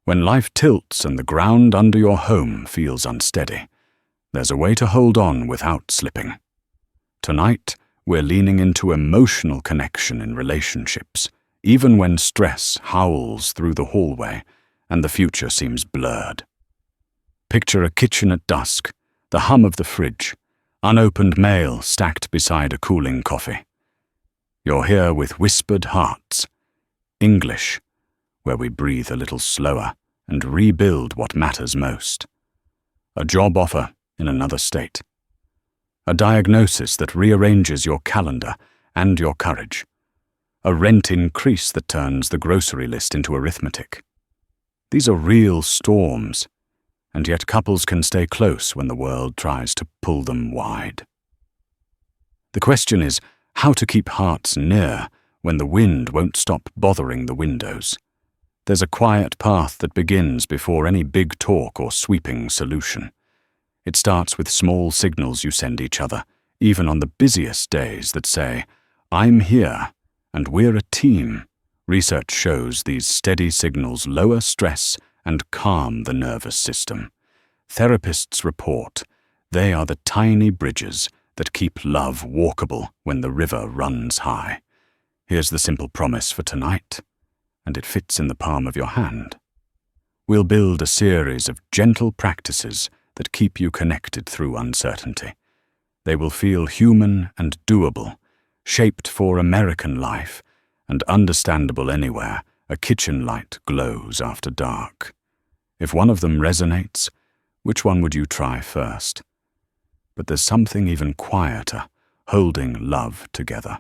When life tilts and the ground under your home feels unsteady, there's a way to hold on without slipping. Tonight, we're leaning into emotional connection in relationships, even when stress howls through the hallway and the future seems blurred. Picture a kitchen at dusk, the hum of the fridge, unopened mail stacked beside a cooling coffee. You're here with whispered hearts, English, where we breathe a little slower and rebuild what matters most. A job offer in another state. A diagnosis that rearranges your calendar and your courage. A rent increase that turns the grocery list into arithmetic. These are real storms, and yet couples can stay close when the world tries to pull them wide. The question is how to keep hearts near when the wind won't stop bothering the windows. There's a quiet path that begins before any big talk or sweeping solution. It starts with small signals you send each other, even on the busiest days, that say, "I'm here, and we're a team." Research shows these steady signals lower stress and calm the nervous system. Therapists report they are the tiny bridges that keep love walkable when the river runs high. Here's the simple promise for tonight, and it fits in the palm of your hand. We'll build a series of gentle practices that keep you connected through uncertainty. They will feel human and doable, shaped for American life, and understandable anywhere a kitchen light glows after dark. If one of them resonates, which one would you try first? But there's something even quieter, holding love together.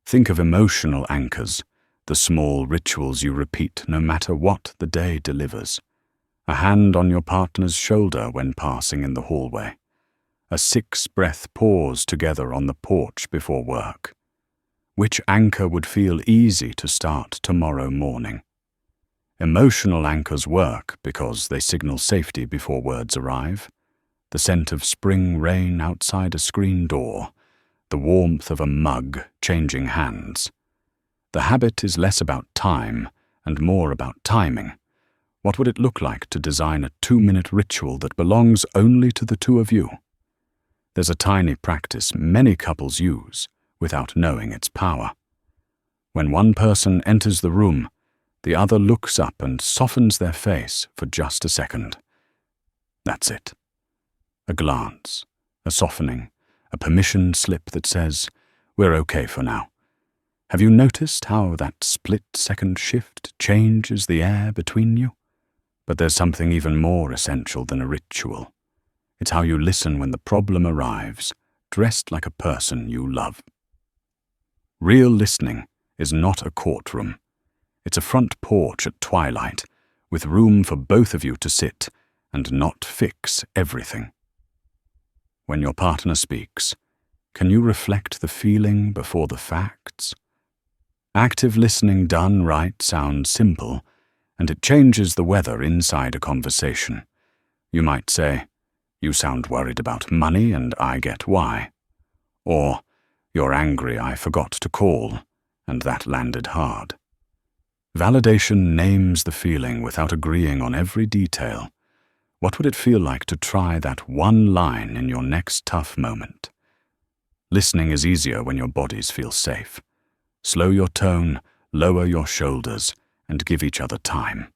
Think of emotional anchors, the small rituals you repeat no matter what the day delivers. A hand on your partner's shoulder when passing in the hallway. A 6-breath pause together on the porch before work. Which anchor would feel easy to start tomorrow morning? Emotional anchors work because they signal safety before words arrive. The scent of spring rain outside a screen door. The warmth of a mug changing hands. The habit is less about time and more about timing. What would it look like to design a 2-minute ritual that belongs only to the two of you? There's a tiny practice many couples use without knowing its power. When one person enters the room, the other looks up and softens their face for just a second. That's it. A glance, a softening, a permission slip that says, "We're okay for now." Have you noticed how that split-second shift changes the air between you? But there's something even more essential than a ritual. It's how you listen when the problem arrives, dressed like a person you love. Real listening is not a courtroom. It's a front porch at twilight, with room for both of you to sit and not fix everything. When your partner speaks, can you reflect the feeling before the facts? Active listening done right sounds simple, and it changes the weather inside a conversation. You might say, "You sound worried about money and I get why." Or, "You're angry I forgot to call, and that landed hard." Validation names the feeling without agreeing on every detail. What would it feel like to try that one line in your next tough moment? Listening is easier when your bodies feel safe. Slow your tone, lower your shoulders, and give each other time.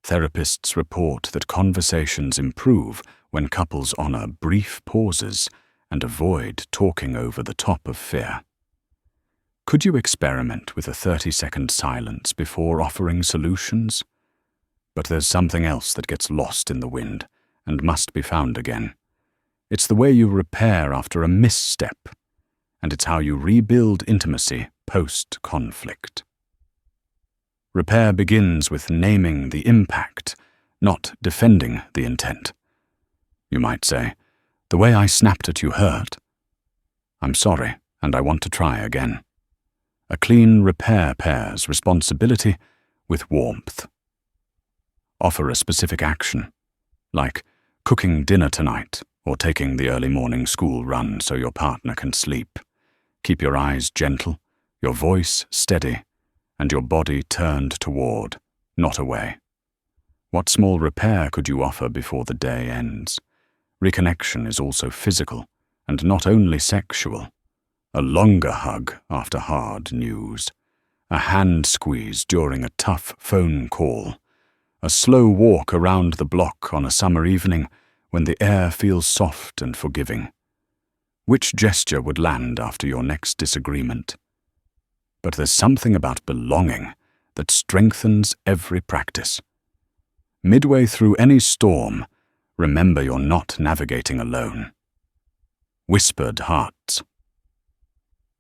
Therapists report that conversations improve when couples honor brief pauses and avoid talking over the top of fear. Could you experiment with a 30-second silence before offering solutions? But there's something else that gets lost in the wind and must be found again. It's the way you repair after a misstep, and it's how you rebuild intimacy post-conflict. Repair begins with naming the impact, not defending the intent. You might say, "The way I snapped at you hurt. I'm sorry, and I want to try again." A clean repair pairs responsibility with warmth. Offer a specific action, like cooking dinner tonight or taking the early morning school run so your partner can sleep. Keep your eyes gentle, your voice steady, and your body turned toward, not away. What small repair could you offer before the day ends? Reconnection is also physical, and not only sexual. A longer hug after hard news. A hand squeeze during a tough phone call. A slow walk around the block on a summer evening when the air feels soft and forgiving. Which gesture would land after your next disagreement? But there's something about belonging that strengthens every practice. Midway through any storm, remember you're not navigating alone. Whispered hearts.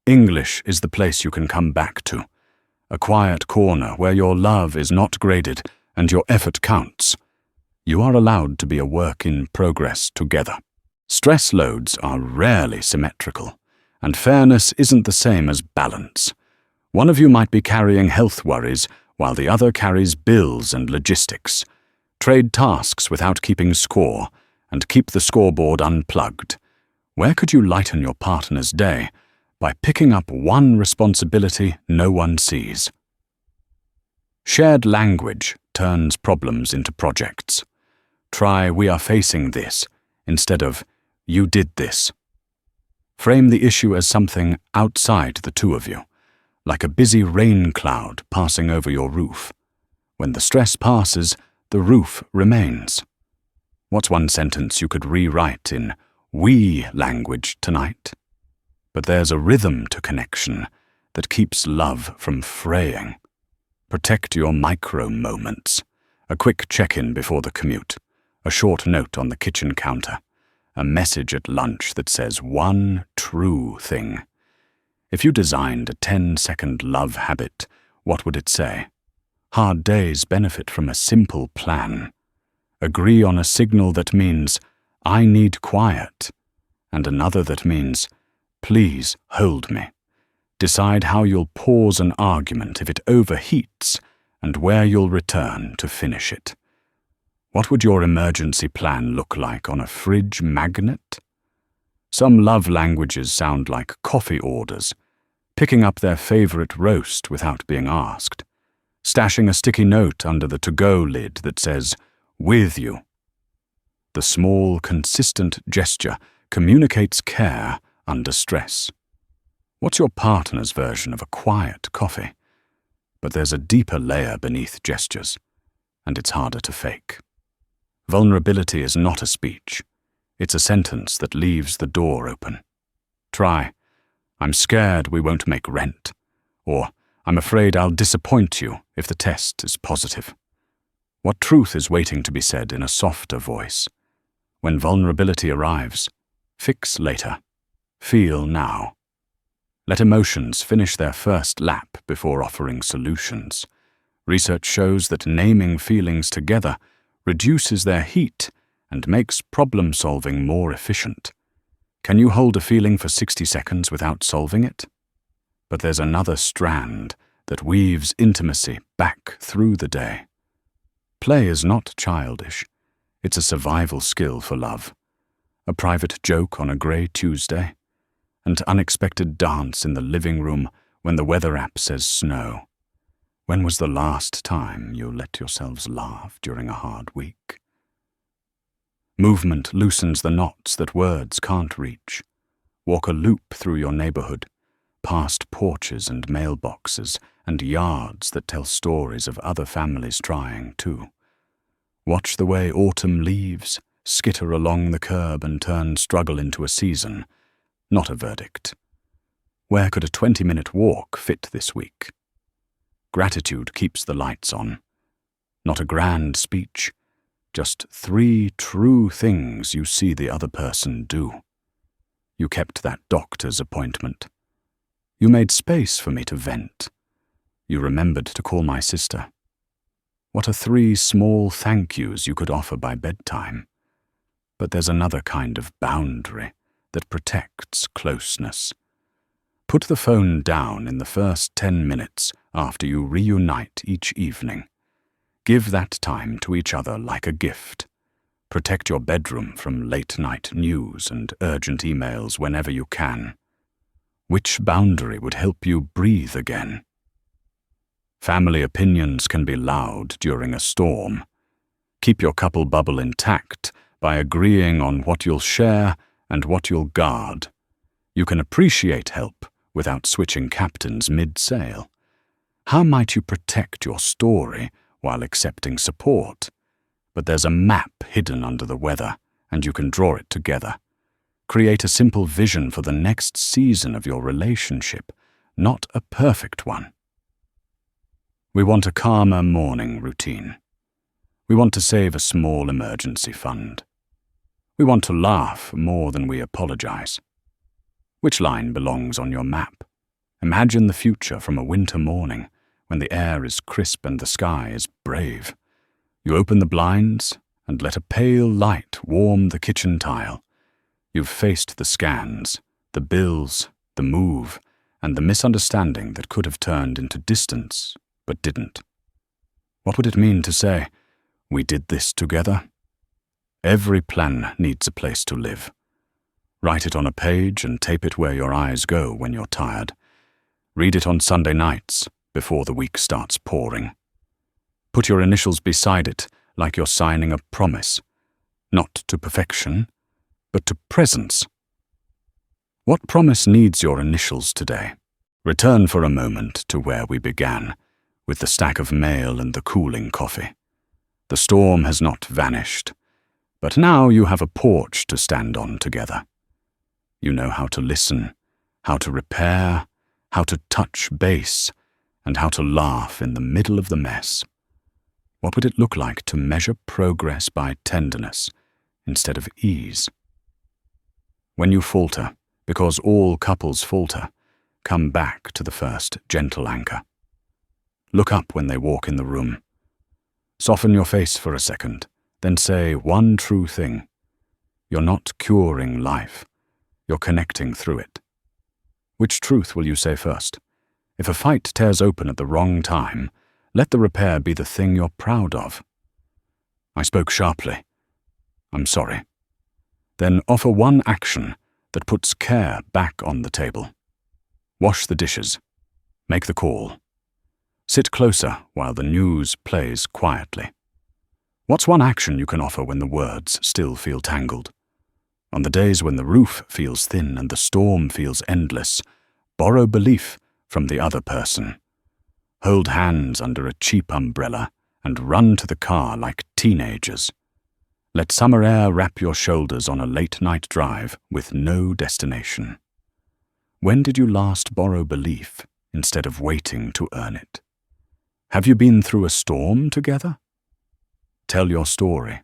English is the place you can come back to. A quiet corner where your love is not graded and your effort counts. You are allowed to be a work in progress together. Stress loads are rarely symmetrical, and fairness isn't the same as balance. One of you might be carrying health worries while the other carries bills and logistics. Trade tasks without keeping score, and keep the scoreboard unplugged. Where could you lighten your partner's day? By picking up one responsibility no one sees. Shared language turns problems into projects. Try "we are facing this" instead of "you did this." Frame the issue as something outside the two of you, like a busy rain cloud passing over your roof. When the stress passes, the roof remains. What's one sentence you could rewrite in "we" language tonight? But there's a rhythm to connection that keeps love from fraying. Protect your micro moments. A quick check-in before the commute. A short note on the kitchen counter. A message at lunch that says one true thing. If you designed a 10-second love habit, what would it say? Hard days benefit from a simple plan. Agree on a signal that means, "I need quiet," and another that means, "Please hold me." Decide how you'll pause an argument if it overheats and where you'll return to finish it. What would your emergency plan look like on a fridge magnet? Some love languages sound like coffee orders, picking up their favorite roast without being asked, stashing a sticky note under the to-go lid that says, "with you." The small, consistent gesture communicates care under stress. What's your partner's version of a quiet coffee? But there's a deeper layer beneath gestures, and it's harder to fake. Vulnerability is not a speech. It's a sentence that leaves the door open. Try, "I'm scared we won't make rent," or "I'm afraid I'll disappoint you if the test is positive." What truth is waiting to be said in a softer voice? When vulnerability arrives, fix later. Feel now. Let emotions finish their first lap before offering solutions. Research shows that naming feelings together reduces their heat and makes problem-solving more efficient. Can you hold a feeling for 60 seconds without solving it? But there's another strand that weaves intimacy back through the day. Play is not childish. It's a survival skill for love. A private joke on a grey Tuesday. An unexpected dance in the living room when the weather app says snow. When was the last time you let yourselves laugh during a hard week? Movement loosens the knots that words can't reach. Walk a loop through your neighborhood, past porches and mailboxes and yards that tell stories of other families trying too. Watch the way autumn leaves skitter along the curb and turn struggle into a season, not a verdict. Where could a 20-minute walk fit this week? Gratitude keeps the lights on. Not a grand speech, just 3 true things you see the other person do. You kept that doctor's appointment. You made space for me to vent. You remembered to call my sister. What are 3 small thank yous you could offer by bedtime? But there's another kind of boundary that protects closeness. Put the phone down in the first 10 minutes after you reunite each evening. Give that time to each other like a gift. Protect your bedroom from late-night news and urgent emails whenever you can. Which boundary would help you breathe again? Family opinions can be loud during a storm. Keep your couple bubble intact by agreeing on what you'll share and what you'll guard. You can appreciate help without switching captains mid-sail. How might you protect your story while accepting support? But there's a map hidden under the weather, and you can draw it together. Create a simple vision for the next season of your relationship, not a perfect one. We want a calmer morning routine. We want to save a small emergency fund. We want to laugh more than we apologize. Which line belongs on your map? Imagine the future from a winter morning when the air is crisp and the sky is brave. You open the blinds and let a pale light warm the kitchen tile. You've faced the scans, the bills, the move, and the misunderstanding that could have turned into distance, but didn't. What would it mean to say, "We did this together"? Every plan needs a place to live. Write it on a page and tape it where your eyes go when you're tired. Read it on Sunday nights before the week starts pouring. Put your initials beside it like you're signing a promise, not to perfection, but to presence. What promise needs your initials today? Return for a moment to where we began, with the stack of mail and the cooling coffee. The storm has not vanished, but now you have a porch to stand on together. You know how to listen, how to repair, how to touch base, and how to laugh in the middle of the mess. What would it look like to measure progress by tenderness instead of ease? When you falter, because all couples falter, come back to the first gentle anchor. Look up when they walk in the room. Soften your face for a second, then say one true thing. You're not curing life. You're connecting through it. Which truth will you say first? If a fight tears open at the wrong time, let the repair be the thing you're proud of. I spoke sharply. I'm sorry. Then offer one action that puts care back on the table. Wash the dishes. Make the call. Sit closer while the news plays quietly. What's one action you can offer when the words still feel tangled? On the days when the roof feels thin and the storm feels endless, borrow belief from the other person. Hold hands under a cheap umbrella and run to the car like teenagers. Let summer air wrap your shoulders on a late-night drive with no destination. When did you last borrow belief instead of waiting to earn it? Have you been through a storm together? Tell your story.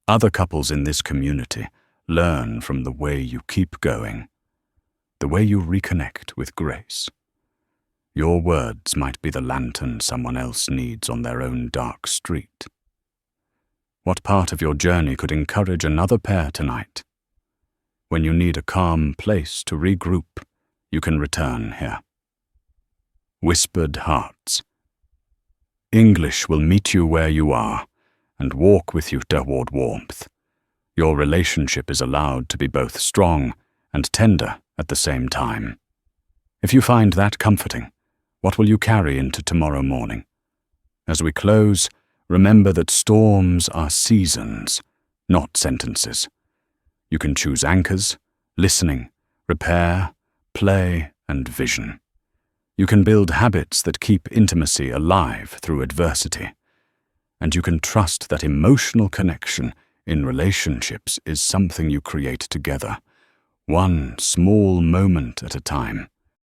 Other couples in this community learn from the way you keep going, the way you reconnect with grace. Your words might be the lantern someone else needs on their own dark street. What part of your journey could encourage another pair tonight? When you need a calm place to regroup, you can return here. Whispered Hearts. English will meet you where you are and walk with you toward warmth. Your relationship is allowed to be both strong and tender at the same time. If you find that comforting, what will you carry into tomorrow morning? As we close, remember that storms are seasons, not sentences. You can choose anchors, listening, repair, play, and vision. You can build habits that keep intimacy alive through adversity. And you can trust that emotional connection in relationships is something you create together, one small moment at a time.